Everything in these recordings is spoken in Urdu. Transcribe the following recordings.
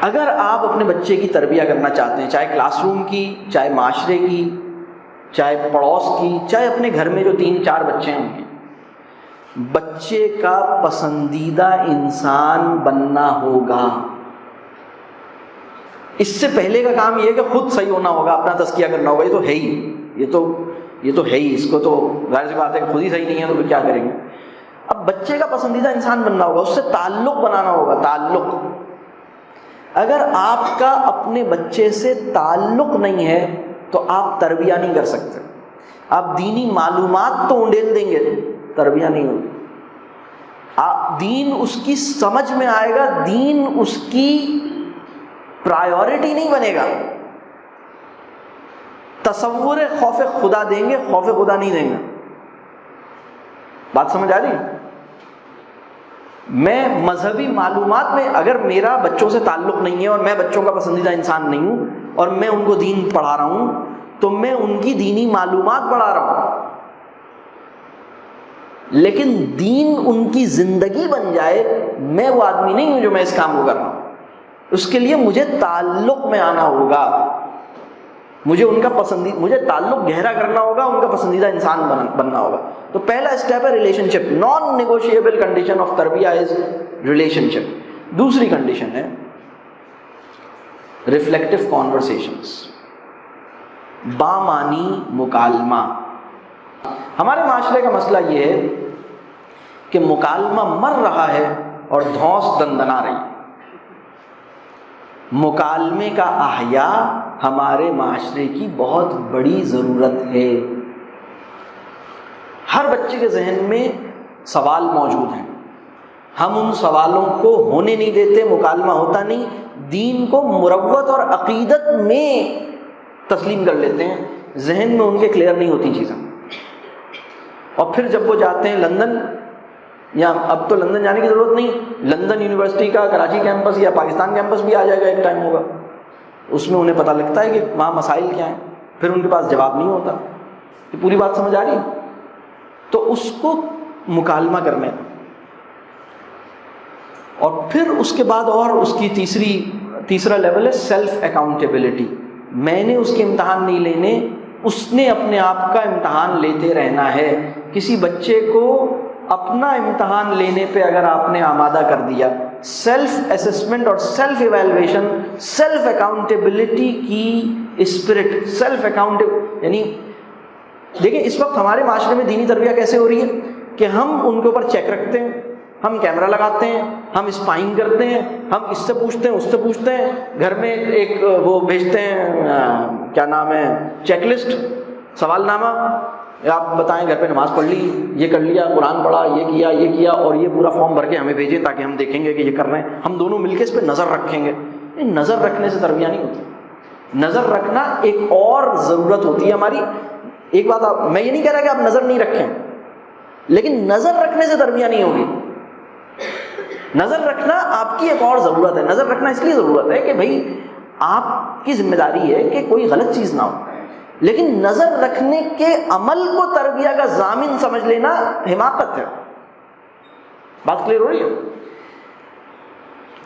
اگر آپ اپنے بچے کی تربیہ کرنا چاہتے ہیں، چاہے کلاس روم کی، چاہے معاشرے کی، چاہے پڑوس کی، چاہے اپنے گھر میں جو 3-4 بچے ہیں، بچے کا پسندیدہ انسان بننا ہوگا. اس سے پہلے کا کام یہ ہے کہ خود صحیح ہونا ہوگا، اپنا تزکیہ کرنا ہوگا. یہ تو ہے ہی، یہ تو ہے ہی. اس کو تو ظاہر سی بات ہے کہ خود ہی صحیح نہیں ہے تو پھر کیا کریں گے. اب بچے کا پسندیدہ انسان بننا ہوگا، اس سے تعلق بنانا ہوگا. تعلق، اگر آپ کا اپنے بچے سے تعلق نہیں ہے تو آپ تربیہ نہیں کر سکتے. آپ دینی معلومات تو انڈیل دیں گے، تربیہ نہیں ہوگی. دین اس کی سمجھ میں آئے گا، دین اس کی پرائیورٹی نہیں بنے گا. تصور خوف خدا دیں گے، خوف خدا نہیں دیں گے. بات سمجھ آ رہی؟ میں مذہبی معلومات میں اگر میرا بچوں سے تعلق نہیں ہے اور میں بچوں کا پسندیدہ انسان نہیں ہوں اور میں ان کو دین پڑھا رہا ہوں تو میں ان کی دینی معلومات بڑھا رہا ہوں. لیکن دین ان کی زندگی بن جائے، میں وہ آدمی نہیں ہوں جو میں اس کام کو کر رہا ہوں. اس کے لیے مجھے تعلق میں آنا ہوگا، مجھے تعلق گہرا کرنا ہوگا، ان کا پسندیدہ انسان بننا ہوگا. تو پہلا اسٹیپ ہے relationship. Non negotiable condition of تربیہ از ریلیشن شپ. دوسری کنڈیشن ہے ریفلیکٹو کانورسیشنز، بامعنی مکالمہ. ہمارے معاشرے کا مسئلہ یہ ہے کہ مکالمہ مر رہا ہے اور دھونس دندنا رہی. مکالمے کا احیاء ہمارے معاشرے کی بہت بڑی ضرورت ہے. ہر بچے کے ذہن میں سوال موجود ہیں، ہم ان سوالوں کو ہونے نہیں دیتے، مکالمہ ہوتا نہیں. دین کو مروت اور عقیدت میں تسلیم کر لیتے ہیں، ذہن میں ان کے کلیئر نہیں ہوتی چیزیں. اور پھر جب وہ جاتے ہیں لندن، یا اب تو لندن جانے کی ضرورت نہیں، لندن یونیورسٹی کا کراچی کیمپس یا پاکستان کیمپس بھی آ جائے گا، ایک ٹائم ہوگا، اس میں انہیں پتہ لگتا ہے کہ وہاں مسائل کیا ہیں. پھر ان کے پاس جواب نہیں ہوتا. یہ پوری بات سمجھ آ رہی ہے؟ تو اس کو مکالمہ کرنے، اور پھر اس کے بعد اور اس کی تیسرا لیول ہے سیلف اکاؤنٹیبلٹی. میں نے اس کے امتحان نہیں لینے، اس نے اپنے آپ کا امتحان لیتے رہنا ہے. کسی بچے کو اپنا امتحان لینے پہ اگر آپ نے آمادہ کر دیا، سیلف اسسمنٹ اور سیلف ایویلویشن، سیلف اکاؤنٹیبلٹی کی اسپرٹ، سیلف اکاؤنٹ، یعنی دیکھیں اس وقت ہمارے معاشرے میں دینی تربیہ کیسے ہو رہی ہے کہ ہم ان کے اوپر چیک رکھتے ہیں، ہم کیمرہ لگاتے ہیں، ہم اسپائنگ کرتے ہیں، ہم اس سے پوچھتے ہیں، اس سے پوچھتے ہیں، گھر میں ایک وہ بھیجتے ہیں، کیا نام ہے، چیک لسٹ، سوال نامہ، آپ بتائیں گھر پہ نماز پڑھ لی، یہ کر لیا، قرآن پڑھا، یہ کیا، اور یہ پورا فارم بھر کے ہمیں بھیجیں تاکہ ہم دیکھیں گے کہ یہ کر رہے ہیں. ہم دونوں مل کے اس پہ نظر رکھیں گے. نظر رکھنے سے تربیہ نہیں ہوتی. نظر رکھنا ایک اور ضرورت ہوتی ہے ہماری. ایک بات میں یہ نہیں کہہ رہا کہ آپ نظر نہیں رکھیں، لیکن نظر رکھنے سے تربیہ نہیں ہوگی. نظر رکھنا آپ کی ایک اور ضرورت ہے. نظر رکھنا اس لیے ضرورت ہے کہ بھائی آپ کی ذمہ داری ہے کہ کوئی غلط چیز نہ ہو، لیکن نظر رکھنے کے عمل کو تربیہ کا ضامن سمجھ لینا حماقت ہے. بات کلیئر ہو رہی ہے؟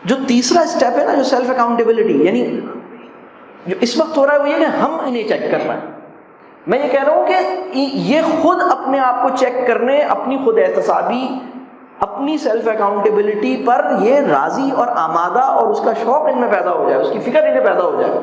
جو تیسرا اسٹیپ ہے نا، جو سیلف اکاؤنٹیبلٹی، یعنی جو اس وقت ہو رہا ہے وہ یہ کہ ہم انہیں چیک کر رہے ہیں. میں یہ کہہ رہا ہوں کہ یہ خود اپنے آپ کو چیک کرنے، اپنی خود احتسابی، اپنی سیلف اکاؤنٹیبلٹی پر یہ راضی اور آمادہ اور اس کا شوق ان میں پیدا ہو جائے، اس کی فکر انہیں پیدا ہو جائے.